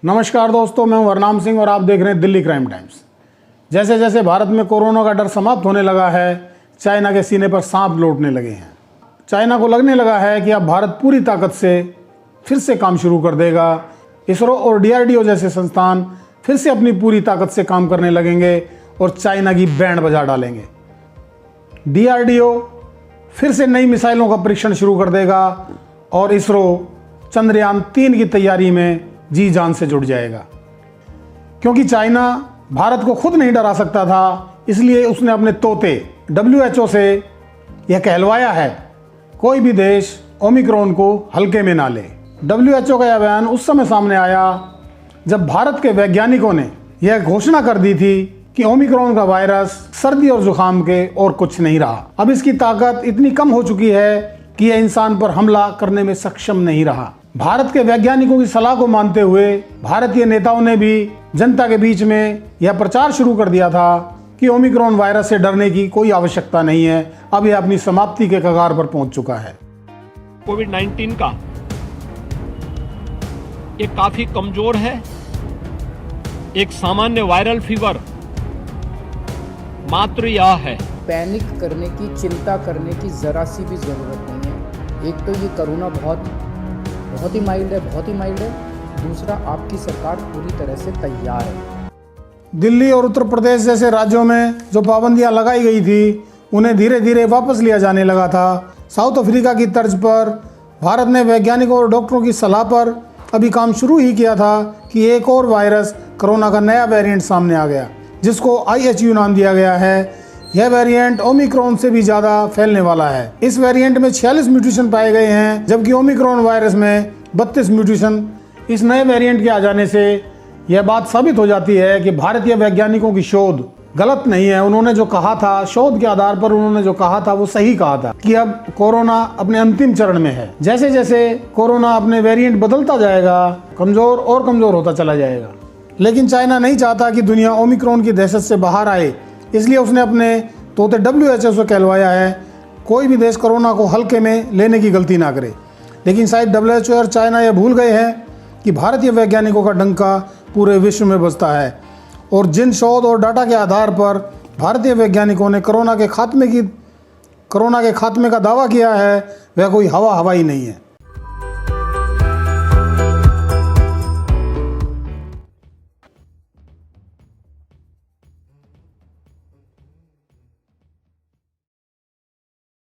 नमस्कार दोस्तों, मैं हूं हरनाम सिंह और आप देख रहे हैं दिल्ली क्राइम टाइम्स। जैसे जैसे भारत में कोरोना का डर समाप्त होने लगा है, चाइना के सीने पर सांप लौटने लगे हैं। चाइना को लगने लगा है कि अब भारत पूरी ताकत से फिर से काम शुरू कर देगा। इसरो और DRDO जैसे संस्थान फिर से अपनी पूरी ताकत से काम करने लगेंगे और चाइना की बैंड बजा डालेंगे। DRDO फिर से नई मिसाइलों का परीक्षण शुरू कर देगा और इसरो चंद्रयान 3 की तैयारी में जी जान से जुट जाएगा। क्योंकि चाइना भारत को खुद नहीं डरा सकता था, इसलिए उसने अपने तोते WHO से यह कहलवाया है, कोई भी देश ओमिक्रॉन को हल्के में ना ले। WHO का यह बयान उस समय सामने आया जब भारत के वैज्ञानिकों ने यह घोषणा कर दी थी कि ओमिक्रॉन का वायरस सर्दी और जुकाम के और कुछ नहीं रहा। अब इसकी ताकत इतनी कम हो चुकी है कि यह इंसान पर हमला करने में सक्षम नहीं रहा। भारत के वैज्ञानिकों की सलाह को मानते हुए भारतीय नेताओं ने भी जनता के बीच में यह प्रचार शुरू कर दिया था कि ओमिक्रॉन वायरस से डरने की कोई आवश्यकता नहीं है, अब यह अपनी समाप्ति के कगार पर पहुंच चुका है। कोविड-19 का ये काफी कमजोर है। एक सामान्य वायरल फीवर मात्र यह है। पैनिक करने की, चिंता करने की जरा सी भी जरूरत नहीं है। एक तो ये कोरोना बहुत ही माइल्ड है। दूसरा, आपकी सरकार पूरी तरह से तैयार है। दिल्ली और उत्तर प्रदेश जैसे राज्यों में जो पाबंदियां लगाई गई थी, उन्हें धीरे धीरे वापस लिया जाने लगा था। साउथ अफ्रीका की तर्ज पर भारत ने वैज्ञानिकों और डॉक्टरों की सलाह पर अभी काम शुरू ही किया था कि एक और वायरस कोरोना का नया वेरिएंट सामने आ गया, जिसको IHU नाम दिया गया है। यह वेरिएंट ओमिक्रॉन से भी ज़्यादा फैलने वाला है। इस वेरिएंट में 46 म्यूटेशन पाए गए हैं, जबकि ओमिक्रॉन वायरस में 32 म्यूटेशन। इस नए वेरिएंट के आ जाने से यह बात साबित हो जाती है कि भारतीय वैज्ञानिकों की शोध गलत नहीं है। उन्होंने जो कहा था, शोध के आधार पर उन्होंने जो कहा था वो सही कहा था कि अब कोरोना अपने अंतिम चरण में है। जैसे जैसे कोरोना अपने वेरिएंट बदलता जाएगा, कमज़ोर और कमज़ोर होता चला जाएगा। लेकिन चाइना नहीं चाहता कि दुनिया ओमिक्रॉन की दहशत से बाहर आए, इसलिए उसने अपने तोते WHO से कहलवाया है, कोई भी देश कोरोना को हल्के में लेने की गलती ना करे। लेकिन शायद WHO और चाइना यह भूल गए हैं कि भारतीय वैज्ञानिकों का डंका पूरे विश्व में बजता है और जिन शोध और डाटा के आधार पर भारतीय वैज्ञानिकों ने कोरोना के खात्मे का दावा किया है, वह कोई हवा ही नहीं है।